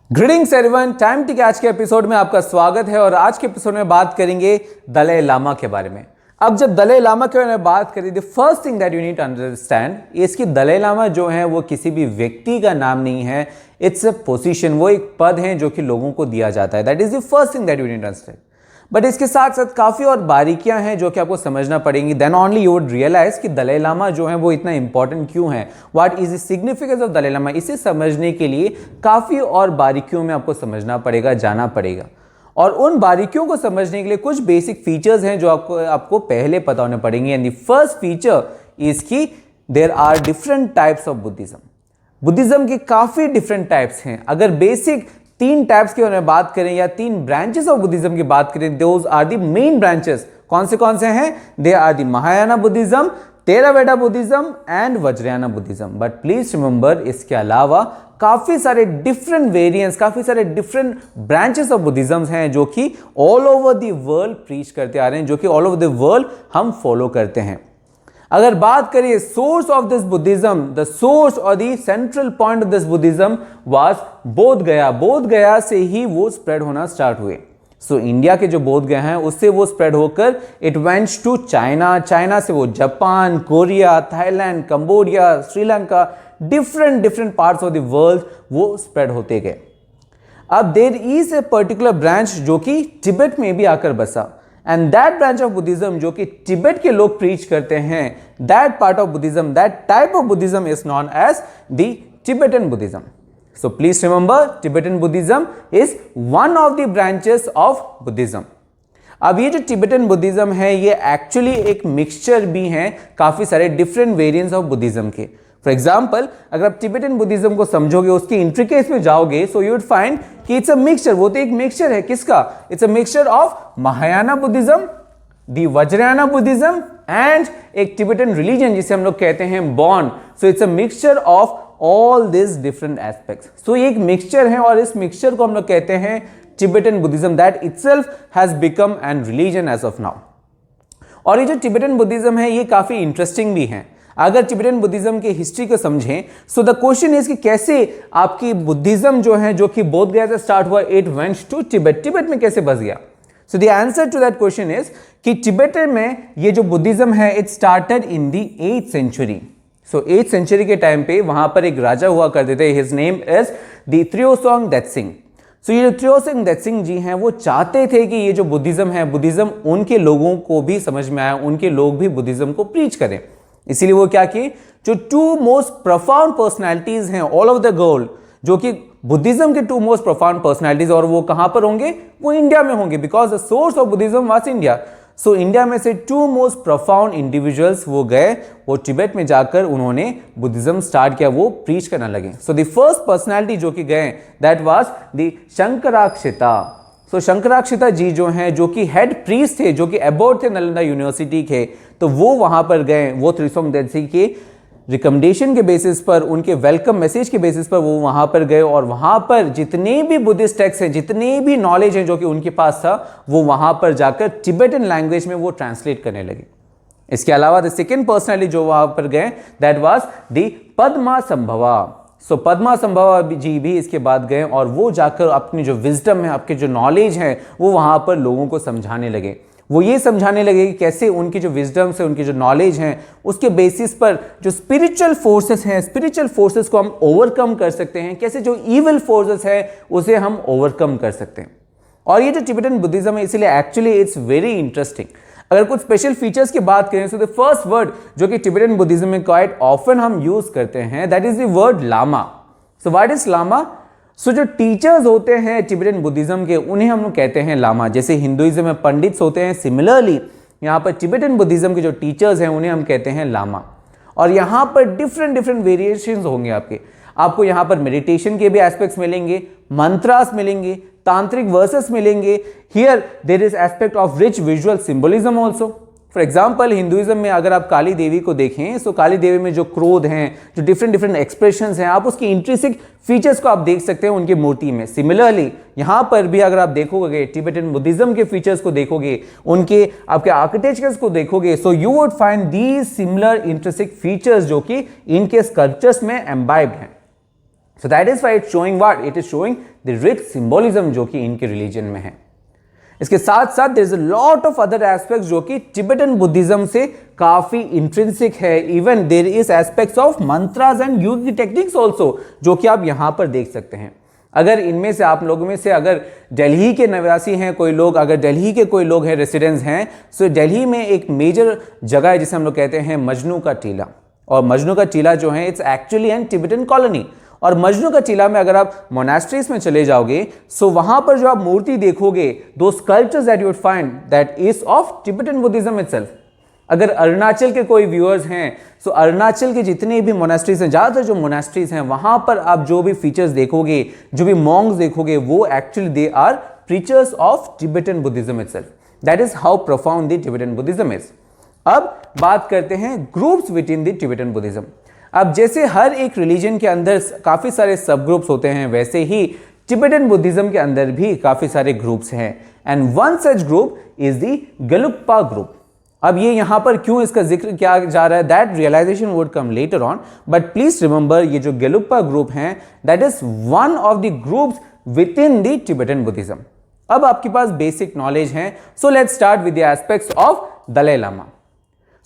Greetings everyone, time टिक आज के episode में आपका स्वागत है। और आज के एपिसोड में बात करेंगे दलाई लामा के बारे में। अब जब दलाई लामा के बारे में बात करें, the first thing that you need to understand इसकी दलाई लामा जो है वो किसी भी व्यक्ति का नाम नहीं है, इट्स अ पोजीशन, वो एक पद है जो कि लोगों को दिया जाता है। That is the first thing that you need to understand. But इसके साथ साथ काफ़ी और बारीकियां हैं जो कि आपको समझना पड़ेंगी। Then only you would realise कि दलाई लामा जो है वो इतना इंपॉर्टेंट क्यों है, what is the significance of Dalai Lama. इसे समझने के लिए काफ़ी और बारीकियों में आपको समझना पड़ेगा, जाना पड़ेगा। और उन बारीकियों को समझने के लिए कुछ बेसिक फीचर्स हैं जो आपको पहले पता होने पड़ेंगे। And the first feature is कि there are different types of Buddhism. Buddhism के काफ़ी डिफरेंट टाइप्स हैं। अगर बेसिक 3 टाइप्स के बारे में बात करें या 3 ब्रांचेस ऑफ बुद्धिज्म की बात करें, those are the main branches. कौन से हैं? They are the Mahayana Buddhism, Theravada Buddhism and Vajrayana Buddhism. But please remember, इसके अलावा काफी सारे डिफरेंट वेरिएंट्स, काफी सारे डिफरेंट ब्रांचेस ऑफ बुद्धिज्म हैं जो कि all over the world preach करते आ रहे हैं, जो कि ऑल ओवर द वर्ल्ड हम फॉलो करते हैं। अगर बात करिए source of this Buddhism, the source और the central point of this Buddhism was Bodh Gaya. बोध गया से ही वो स्प्रेड होना स्टार्ट हुए। सो इंडिया के जो बोध गया हैं उससे वो स्प्रेड होकर it wents to China, China से वो Japan, Korea, Thailand, Cambodia, Sri Lanka, different parts of the world वो स्प्रेड होते गए। अब there is a particular branch जो कि तिब्बत में भी आकर बसा, and that branch of Buddhism जो कि तिब्बत के लोग प्रीच करते हैं, that part of Buddhism, that type of Buddhism is known as the Tibetan Buddhism. So please remember, Tibetan Buddhism is one of the branches of Buddhism. अब ये जो Tibetan Buddhism है ये एक्चुअली एक मिक्सचर भी है काफी सारे डिफरेंट वेरिएंट्स ऑफ बुद्धिज्म के। फॉर एग्जाम्पल, अगर आप तिब्बतन बुद्धिज्म को समझोगे, उसकी इंट्रिकेस में जाओगे, सो यू वुड फाइंड कि इट्स अ मिक्सचर। वो तो एक मिक्सचर है, किसका? It's a mixture of Mahayana Buddhism, the Vajrayana Buddhism and एक तिब्बतन रिलीजन जिसे हम लोग कहते हैं Bon. So it's a mixture of all this different aspects. सो ये एक मिक्सचर है और इस मिक्सचर को हम लोग कहते हैं Tibetan Buddhism, that itself has become an religion as of now. और ये जो तिब्बतन बुद्धिज्म है ये काफी इंटरेस्टिंग भी है। अगर तिब्बतन बुद्धिज्म की हिस्ट्री को समझें, सो द क्वेश्चन इज कि कैसे आपकी बुद्धिज्म जो है, जो कि बोध गया से स्टार्ट हुआ, it went to Tibet, Tibet में कैसे बस गया? So the answer to that question is कि तिब्बत में ये जो बुद्धिज्म है it started in the 8th century. So 8th century के टाइम पे वहां पर एक राजा हुआ करते थे, his name is the Trisong Detsen. So ये जो त्रियोसोंग देत्सिंग जी हैं वो चाहते थे कि ये जो बुद्धिज्म है, बुद्धिज्म उनके लोगों को भी समझ में आया, उनके लोग भी बुद्धिज्म को प्रीच करें। इसीलिए वो क्या किए, जो 2 मोस्ट प्रोफाउंड पर्सनैलिटीज हैं ऑल ओवर द वर्ल्ड, जो कि बुद्धिज्म के 2 मोस्ट प्रोफाउंड पर्सनैलिटीज, और वो कहां पर होंगे? वो इंडिया में होंगे, because the source of Buddhism was India. So India में से 2 मोस्ट प्रोफाउंड इंडिविजुअल्स वो गए, वो तिब्बत में जाकर उन्होंने बुद्धिज्म स्टार्ट किया, वो प्रीच करने लगे। सो द फर्स्ट पर्सनैलिटी जो कि गए दैट वाज द शंकराक्षिता। सो शंकराक्षिता जी जो हैं, जो कि हेड प्रीस्ट थे, जो कि अबोर्ड थे नालंदा यूनिवर्सिटी के, तो वो वहां पर गए। वो त्रियोसोंग देत्सिंग के रिकमेंडेशन के बेसिस पर, उनके वेलकम मैसेज के बेसिस पर वो वहां पर गए, और वहां पर जितने भी बुद्धिस्ट टेक्स्ट हैं, जितने भी नॉलेज है जो कि उनके पास था, वो वहां पर जाकर तिब्बतन लैंग्वेज में वो ट्रांसलेट करने लगे। इसके अलावा द सेकेंड पर्सनैलिटी जो वहां पर गए दैट वाज द पद्मासंभवा। सो पद्मासंभवा जी भी इसके बाद गए और वो जाकर अपनी जो विजडम है, आपके जो नॉलेज है, वो वहां पर लोगों को समझाने लगे। वो ये समझाने लगे कि कैसे उनकी जो विजडम है, उनकी जो नॉलेज है, उसके बेसिस पर जो स्पिरिचुअल फोर्सेस हैं, स्पिरिचुअल फोर्सेस को हम ओवरकम कर सकते हैं, कैसे जो इविल फोर्सेस है उसे हम ओवरकम कर सकते हैं। और ये जो तिब्बतन बुद्धिज्म है, इसलिए एक्चुअली इट्स वेरी इंटरेस्टिंग। अगर कुछ स्पेशल फीचर्स की बात करें, सो द फर्स्ट वर्ड जो कि तिब्बतन बुद्धिज्म में क्वाइट ऑफन हम यूज करते हैं, that is the word lama. So what is lama? So जो टीचर्स होते हैं तिब्बतन बुद्धिज्म के, उन्हें हम लोग कहते हैं लामा। जैसे हिंदुइज्म में पंडित्स होते हैं, सिमिलरली यहाँ पर तिब्बतन बुद्धिज्म के जो टीचर्स हैं उन्हें हम कहते हैं लामा। और यहाँ पर डिफरेंट वेरिएशंस होंगे आपको यहाँ पर मेडिटेशन के भी एस्पेक्ट्स मिलेंगे, मंत्रास मिलेंगे, तांत्रिक वर्सेस मिलेंगे। Here there is aspect of rich visual symbolism also. For example, Hinduism में अगर आप काली देवी को देखें, सो काली देवी में जो क्रोध हैं, जो डिफरेंट एक्सप्रेशंस हैं, आप उसकी इंट्रिंसिक फीचर्स को आप देख सकते हैं उनकी मूर्ति में। सिमिलरली यहाँ पर भी अगर आप देखोगे तिब्बतन बुद्धिज्म के फीचर्स को देखोगे, उनके आपके आर्किटेक्चर्स को देखोगे, so you would find these similar intrinsic features जो कि इनके स्कल्पचर्स में एम्बाइब्ड हैं। So that is why it showing what, it is showing the rich symbolism जो कि इनके रिलीजन में है। इसके साथ साथ there is a lot of other aspects जो कि टिबेटन बुद्धिज्म से काफी इंट्रिंसिक है। Even there is aspects of mantras and yogic techniques also, जो कि आप यहां पर देख सकते हैं। अगर इनमें से आप लोगों में से अगर दिल्ली के निवासी हैं कोई लोग, अगर दिल्ली के कोई लोग हैं, रेसिडेंट्स हैं, सो दिल्ली में एक मेजर जगह है जिसे हम लोग कहते हैं मजनू का टीला। और मजनू का टीला जो है it's actually an Tibetan colony. और मजनू का टीला में अगर आप मोनास्ट्रीज में चले जाओगे, सो वहां पर जो आप मूर्ति देखोगे, दो sculptures that you would find that is of Tibetan Buddhism itself. अगर अरुणाचल के कोई व्यूअर्स हैं, सो अरुणाचल के जितने भी मोनास्ट्रीज हैं, ज़्यादातर जो मोनास्ट्रीज हैं, वहां पर आप जो भी फीचर्स देखोगे, जो भी मॉन्क्स देखोगे, वो actually they are preachers of Tibetan Buddhism itself. That is how profound the Tibetan Buddhism is. अब बात करते हैं groups within the Tibetan Buddhism. अब जैसे हर एक रिलीजन के अंदर काफी सारे सब ग्रुप्स होते हैं, वैसे ही टिबेटन बुद्धिज्म के अंदर भी काफी सारे ग्रुप्स हैं। And one such group is the Gelugpa group. अब ये यहां पर क्यों इसका जिक्र किया जा रहा है, that realisation would come later on, but please remember ये जो गेलुक्पा ग्रुप हैं that is one of the groups within the Tibetan Buddhism. अब आपके पास बेसिक नॉलेज है, so let's start with the aspects of Dalai Lama.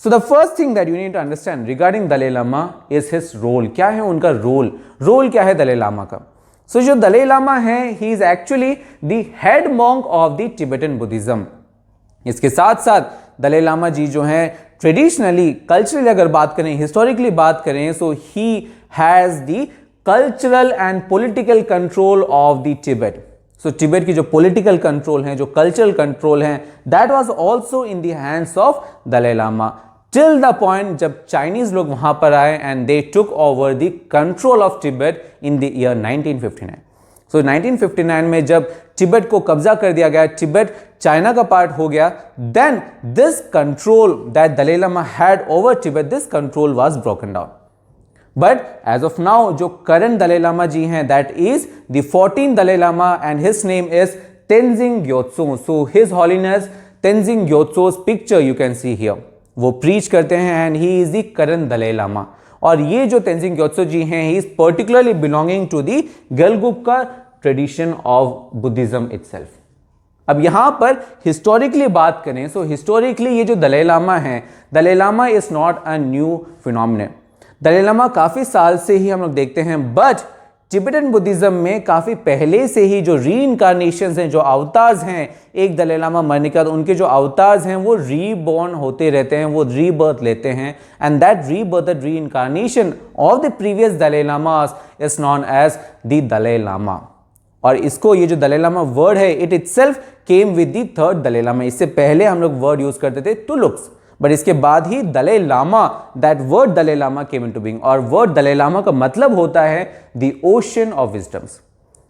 So the first thing that you need to understand regarding Dalai Lama is his role। क्या है उनका role क्या है Dalai Lama का? So जो दलाई लामा है, he is actually the head monk of the Tibetan Buddhism। इसके साथ साथ दलाई लामा जी जो हैं ट्रेडिशनली, कल्चरली अगर बात करें, हिस्टोरिकली बात करें, so he has the cultural and political control of the Tibet। So Tibet की जो पॉलिटिकल कंट्रोल है, जो कल्चरल कंट्रोल है, that was also in the hands of Dalai Lama till the point जब चाइनीज लोग वहां पर आए and they took over the control of Tibet in the year 1959। So 1959 में जब टिबेट को कब्जा कर दिया गया, टिबेट चाइना का पार्ट हो गया, then this control that Dalai Lama had over Tibet, this control was broken down. But as of now जो करंट दलाई लामा जी हैं, that is the 14th Dalai Lama and his name is Tenzin Gyatso. So his holiness Tenzin Gyatso's picture you can see here, वो preach करते हैं and he is the current Dalai Lama. और ये जो Tenzin Gyatso ji हैं, he is particularly belonging to the Gelugpa tradition of Buddhism itself. अब यहां पर हिस्टोरिकली बात करें, सो हिस्टोरिकली ये जो दलाई लामा है, Dalai Lama is not a new phenomenon. Dalai Lama काफी साल से ही हम लोग देखते हैं, बट टिबेटन बुद्धिज्म में काफी पहले से ही जो रीइंकारनेशंस हैं, जो अवतार्स हैं, एक दलाई लामा मरने के बाद उनके जो अवतार्स हैं वो रीबॉर्न होते रहते हैं, वो रीबर्थ लेते हैं, and that rebirth, reincarnation of the previous Dalai Lamas is known as the Dalai Lama. और इसको, ये जो दलाई लामा वर्ड है, it itself came with the third Dalai Lama. इससे पहले हम लोग वर्ड यूज करते थे तुलुक्स, बट इसके बाद ही Dalai Lama, that word Dalai Lama came into being. और वर्ड दलाई लामा का मतलब होता है द ओशन ऑफ विजडम्स।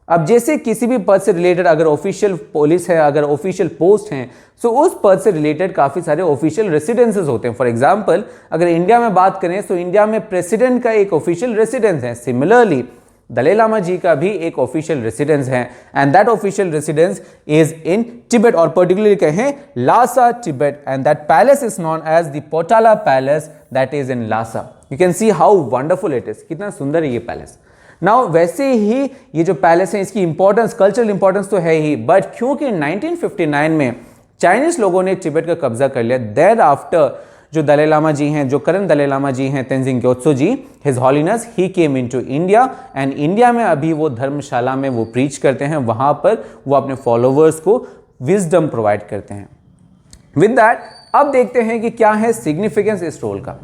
अब जैसे किसी भी पद से रिलेटेड अगर ऑफिशियल पुलिस है, अगर ऑफिशियल पोस्ट हैं, सो उस पद से रिलेटेड काफी सारे ऑफिशियल रेसिडेंसेस होते हैं। फॉर एग्जांपल अगर इंडिया में बात करें, तो इंडिया में प्रेसिडेंट का एक ऑफिशियल रेसिडेंस है। सिमिलरली दलाई लामा जी का भी एक ऑफिशियल रेसिडेंस है, and that official residence is in Tibet, और पर्टिकुलरली कहें Lhasa Tibet, and that palace is known as the Potala palace that is in Lhasa. You can see how wonderful it is, कितना सुंदर है ये palace. Now वैसे ही ये जो palace है, इसकी इंपॉर्टेंस, कल्चरल इंपॉर्टेंस तो है ही, बट क्योंकि 1959 में चाइनीज लोगों ने टिबेट का कब्जा कर लिया, देयर आफ्टर जो दलाई लामा जी हैं, जो करंट दलाई लामा जी हैं Tenzin Gyatso ji, his holiness, he came into India, and India में अभी वो धर्मशाला में वो प्रीच करते हैं, वहां पर वो अपने फॉलोवर्स को विजडम प्रोवाइड करते हैं। विद दैट अब देखते हैं कि क्या है सिग्निफिकेंस इस रोल का।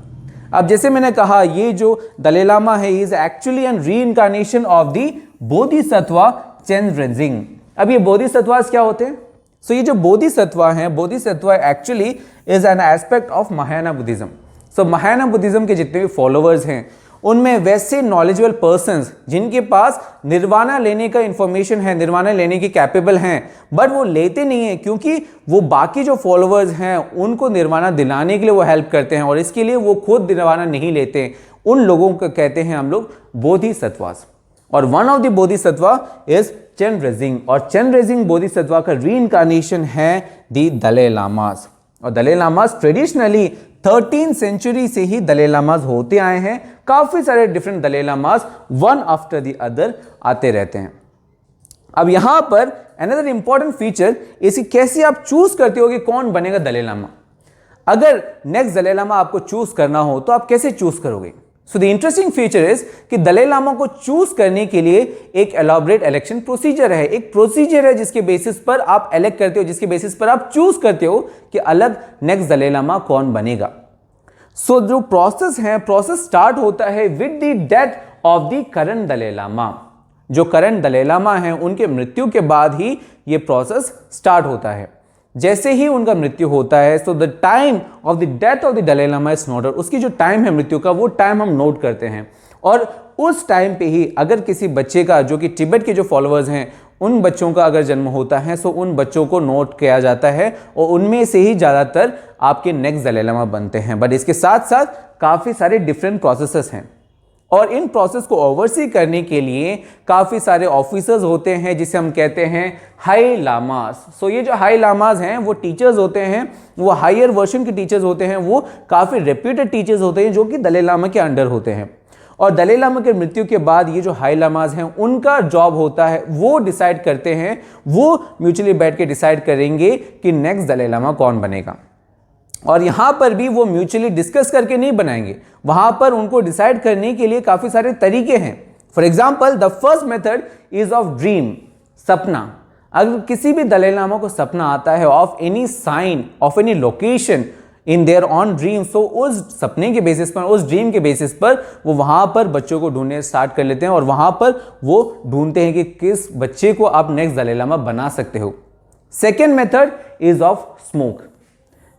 अब जैसे मैंने कहा, ये जो दलाई लामा है, is actually an reincarnation of the bodhisattva Chenrezig. अब ये बोधिसत्वास क्या होते हैं? सो ये जो बोधिसत्वा हैं, Bodhisattva actually is an aspect of Mahayana Buddhism. So Mahayana Buddhism के जितने भी फॉलोवर्स हैं, उनमें वैसे नॉलेजेबल पर्सन्स जिनके पास निर्वाणा लेने का इंफॉर्मेशन है, निर्वाणा लेने की कैपेबल हैं, बट वो लेते नहीं है क्योंकि वो बाकी जो फॉलोवर्स हैं उनको निर्वाणा दिलाने के लिए वो हेल्प करते हैं, और इसके लिए वो खुद निर्वाणा नहीं लेते। उन लोगों को कहते हैं हम लोग बोधिसत्वास। और one of the bodhisattva is Chenrezig, और चेनरेजिंग बोधिसत्वा का रीइंकारनेशन है द दलाई लामास। और Dalai llamas traditionally 13th century से ही दलाई लामास होते आए हैं, काफी सारे different Dalai llamas one after the other आते रहते हैं। अब यहां पर अनदर इंपॉर्टेंट फीचर इसकी कैसे आप चूज करते हो कि कौन बनेगा दलाई लामा। अगर नेक्स्ट दलाई लामा आपको चूज करना हो तो आप कैसे चूज करोगे? So the interesting feature is कि दलाई लामा को चूज करने के लिए एक एलॉबरेट इलेक्शन प्रोसीजर है, एक प्रोसीजर है जिसके बेसिस पर आप इलेक्ट करते हो, जिसके बेसिस पर आप चूज करते हो कि अलग नेक्स्ट दलाई लामा कौन बनेगा। सो जो प्रोसेस है, प्रोसेस स्टार्ट होता है with the death of the current Dalai Lama. जो करंट दलाई लामा है उनके मृत्यु के बाद ही यह प्रोसेस स्टार्ट होता है। जैसे ही उनका मृत्यु होता है, so the time of the death of the Dalai Lama is noted. उसकी जो टाइम है मृत्यु का, वो टाइम हम नोट करते हैं और उस टाइम पे ही अगर किसी बच्चे का, जो कि तिब्बत के जो फॉलोअर्स हैं उन बच्चों का अगर जन्म होता है, सो उन बच्चों को नोट किया जाता है और उनमें से ही ज़्यादातर आपके नेक्स्ट दलाई लामा बनते हैं। बट इसके साथ साथ काफ़ी सारे डिफरेंट प्रोसेसेस हैं और इन प्रोसेस को ओवरसी करने के लिए काफ़ी सारे ऑफिसर्स होते हैं जिसे हम कहते हैं हाई लामास। सो ये जो हाई लामास हैं वो टीचर्स होते हैं, वो हायर वर्जन के टीचर्स होते हैं, वो काफ़ी रेप्यूटेड टीचर्स होते हैं जो कि दलाई लामा के अंडर होते हैं। और दलाई लामा के मृत्यु के बाद ये जो हाई लामास हैं उनका जॉब होता है, वो डिसाइड करते हैं, वो म्यूचुअली बैठ के डिसाइड करेंगे कि नेक्स्ट दलाई लामा कौन बनेगा। और यहां पर भी वो म्यूचुअली डिस्कस करके नहीं बनाएंगे, वहां पर उनको डिसाइड करने के लिए काफी सारे तरीके हैं। For example the first method is of dream, सपना। अगर किसी भी दलाई लामा को सपना आता है of any sign, of any location in there on dream, so उस सपने के बेसिस पर, उस ड्रीम के बेसिस पर वो वहां पर बच्चों को ढूंढने स्टार्ट कर लेते हैं और वहां पर वो ढूंढते हैं कि किस बच्चे को आप नेक्स्ट दलाई लामा बना सकते हो। Second method is of smoke.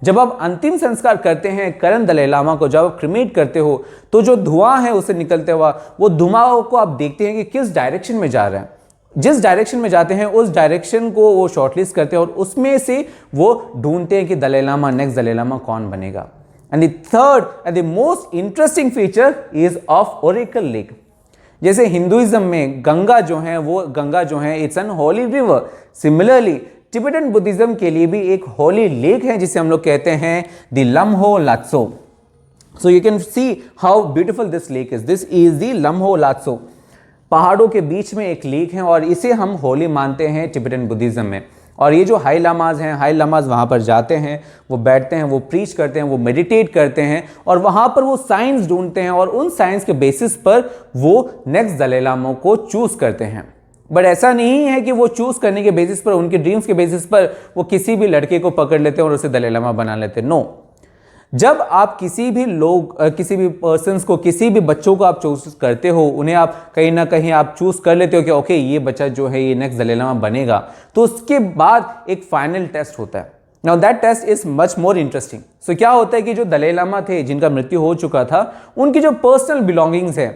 जब आप अंतिम संस्कार करते हैं करंट दलाई लामा को, जब आप क्रिमेट करते हो तो जो धुआं है उसे निकलते हुआ, वो धुआं को आप देखते हैं कि किस डायरेक्शन में जा रहा है। जिस डायरेक्शन में जाते हैं उस डायरेक्शन को वो शॉर्टलिस्ट करते हैं और उसमें से वो ढूंढते हैं कि दलाई लामा, नेक्स्ट दलाई लामा कौन बनेगा। And the third and the most interesting feature is of Oracle lake. जैसे हिंदुइज्म में गंगा जो है it's an Holi river, similarly Tibetan Buddhism के लिए भी एक होली लेक है जिसे हम लोग कहते हैं the Lhamo Latso. So you can see how beautiful this lake is. This is the Lhamo Latso. पहाड़ों के बीच में एक लेक है और इसे हम होली मानते हैं टिबेटन बुद्धिज्म में। और ये जो हाई लामाज हैं, हाई लामाज वहाँ पर जाते हैं, वो बैठते हैं, वो प्रीच करते हैं, वो मेडिटेट करते हैं और वहाँ पर वो साइंस ढूंढते हैं और उन साइंस के बेसिस पर वो नेक्स्ट दलाई लामा को चूज करते हैं। बट ऐसा नहीं है कि वो चूज करने के बेसिस पर, उनके ड्रीम्स के बेसिस पर वो किसी भी लड़के को पकड़ लेते हैं और उसे दलाई लामा बना लेते हैं। नो, जब आप किसी भी पर्सन्स को, किसी भी बच्चों को आप चूज करते हो, उन्हें आप कहीं ना कहीं आप चूज कर लेते हो कि ओके ये बच्चा जो है ये नेक्स्ट दलाई लामा बनेगा, तो उसके बाद एक फाइनल टेस्ट होता है। Now that test is much more interesting. So क्या होता है कि जो दलाई लामा थे जिनका मृत्यु हो चुका था, उनकी जो पर्सनल बिलोंगिंग्स है,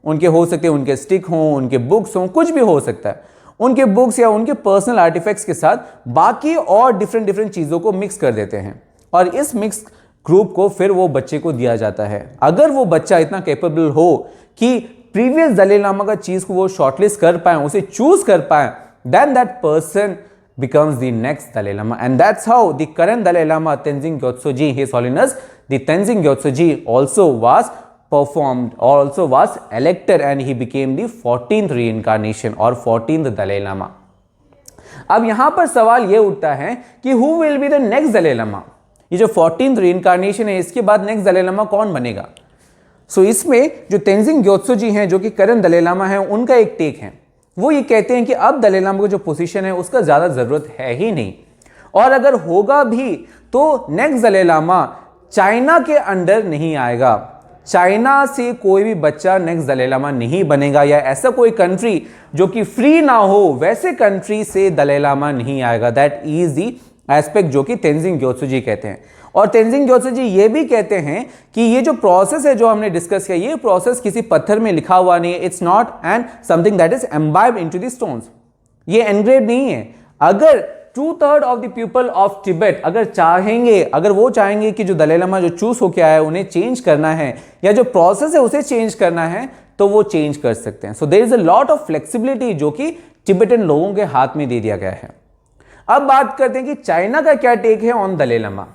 उनके हो सकते हैं, उनके स्टिक हों, उनके बुक्स हों, कुछ भी हो सकता है, उनके बुक्स या उनके पर्सनल आर्टिफैक्ट्स के साथ बाकी और डिफरेंट चीज़ों को मिक्स कर देते हैं और इस मिक्स ग्रुप को फिर वो बच्चे को दिया जाता है। अगर वो बच्चा इतना कैपेबल हो कि प्रीवियस दलाई लामा का चीज़ को वो शॉर्टलिस्ट कर पाए, उसे चूज कर पाए, then that person becomes the next Dalai Lama. And that's how the current Dalai Lama, Tenzin Gyatso Ji, His Holiness, the Tenzin Gyatso Ji also was performed or also was elected and he became the 14th reincarnation or 14th Dalai Lama. अब यहां पर सवाल यह उठता है कि who will be the next Dalai Lama? ये जो 14th reincarnation है, इसके बाद next Dalai Lama कौन बनेगा? So इसमें जो तेंजिंग ग्योत्सो जी हैं, जो कि करंट दलाई लामा हैं, उनका एक टेक है। वो ये कहते हैं कि अब दलाई लामा का जो पोजीशन है उसका ज़्यादा ज़रूरत है ही नहीं, और अगर होगा भी तो नेक्स्ट दलाई लामा चाइना के अंडर नहीं आएगा। चाइना से कोई भी बच्चा नेक्स्ट दलाई लामा नहीं बनेगा, या ऐसा कोई कंट्री जो कि फ्री ना हो वैसे कंट्री से दलाई लामा नहीं आएगा। दैट इज दी एस्पेक्ट जो कि तेंजिंग ग्योत्सो जी कहते हैं। और तेंजिंग ग्योत्सो जी ये भी कहते हैं कि ये जो प्रोसेस है जो हमने डिस्कस किया, ये प्रोसेस किसी पत्थर में लिखा हुआ नहीं है। It's not and something that is imbibed into the stones. ये एनग्रेव नहीं है। अगर 2/3 of the people of Tibet अगर चाहेंगे, अगर वो चाहेंगे कि जो दलाई लामा जो चूज होके आया है उन्हें चेंज करना है या जो प्रोसेस है उसे चेंज करना है, तो वो चेंज कर सकते हैं। So there is a lot of flexibility जो कि तिब्बतन लोगों के हाथ में दे दिया गया है। अब बात करते हैं कि चाइना का क्या टेक है ऑन दलाई लामा।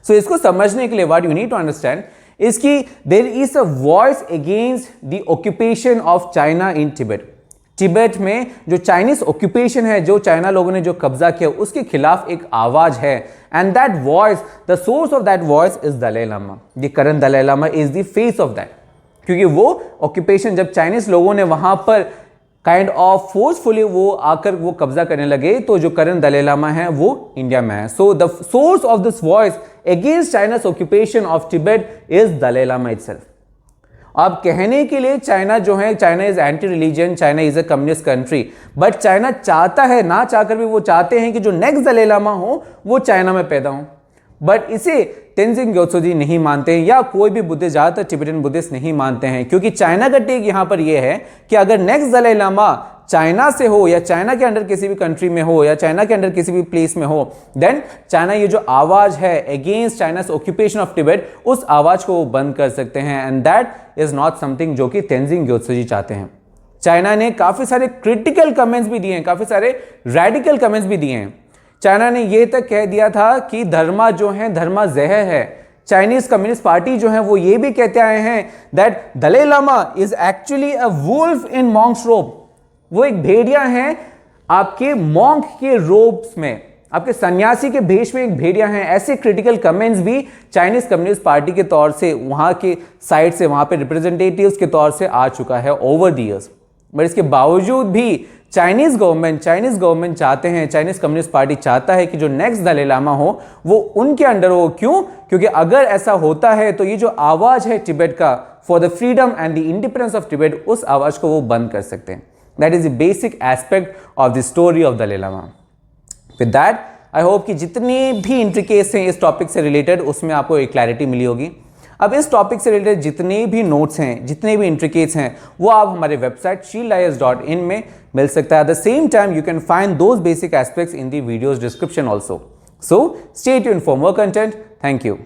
सो इसको समझने के लिए what you need to understand इसकी there is a voice against the occupation of China in Tibet. Tibet में जो चाइनीज ऑक्यूपेशन है, जो चाइना लोगों ने जो कब्जा किया, उसके खिलाफ एक आवाज है। And that voice, the source of that voice is Dalai Lama. The current Dalai Lama is the face of that, क्योंकि वो ऑक्यूपेशन जब चाइनीज लोगों ने वहां पर काइंड ऑफ फोर्सफुली वो आकर वो कब्जा करने लगे, तो जो करंट दलाई लामा है वो इंडिया में है। So the source of this voice against China's occupation of Tibet is Dalai Lama itself. अब कहने के लिए चाइना जो है, China is anti religion, China is a communist country, but China चाहता है, ना चाहकर भी वो चाहते हैं कि जो नेक्स्ट दलाई लामा हो वो चाइना में पैदा हो। बट इसे तेंजिंग ग्योत्सो जी नहीं मानते हैं, या कोई भी बुद्धिस्ट, ज्यादातर टिबेटन बुद्धिस्ट नहीं मानते हैं, क्योंकि चाइना का टेक यहां पर यह है कि अगर नेक्स्ट दलाई लामा चाइना से हो, या चाइना के अंडर किसी भी कंट्री में हो, या चाइना के अंडर किसी भी प्लेस में हो, देन चाइना ये जो आवाज है against China's occupation of Tibet, उस आवाज को वो बंद कर सकते हैं। And that is not something जो कि तेंजिंग ग्योत्सो जी चाहते हैं। चाइना ने काफी सारे क्रिटिकल कमेंट्स भी दिए हैं, काफी सारे रेडिकल कमेंट्स भी दिए हैं। चाइना ने ये तक कह दिया था कि धर्मा जो है, धर्मा जहर है। चाइनीज कम्युनिस्ट पार्टी जो है वो ये भी कहते आए हैं that Dalai Lama is actually a wolf in monks robe. वो एक भेड़िया है आपके मॉन्क के रोब्स में, आपके सन्यासी के भेष में एक भेड़िया है। ऐसे क्रिटिकल कमेंट्स भी चाइनीज कम्युनिस्ट पार्टी के तौर से, वहां के साइड से, वहां पे रिप्रेजेंटेटिव्स के तौर से आ चुका है ओवर द ईयर्स। बट इसके बावजूद भी चाइनीज गवर्नमेंट चाहते हैं, चाइनीज कम्युनिस्ट पार्टी चाहता है कि जो नेक्स्ट दलाई लामा हो वो उनके अंडर हो। क्यों? क्योंकि अगर ऐसा होता है तो ये जो आवाज है तिब्बत का for the freedom and the independence of Tibet, उस आवाज को वो बंद कर सकते हैं। That is the basic aspect of the story of Dalai Lama. With that I hope कि जितनी भी इंट्रिकेट्स हैं इस टॉपिक से रिलेटेड, उसमें आपको एक क्लैरिटी मिली होगी। अब इस टॉपिक से रिलेटेड जितने भी नोट्स हैं, जितने भी इंट्रिकेट्स हैं, वो आप हमारे वेबसाइट shieldias.in में मिल सकता है। At the same time you can find those basic aspects in the videos description also. So stay tuned for more content. Thank you.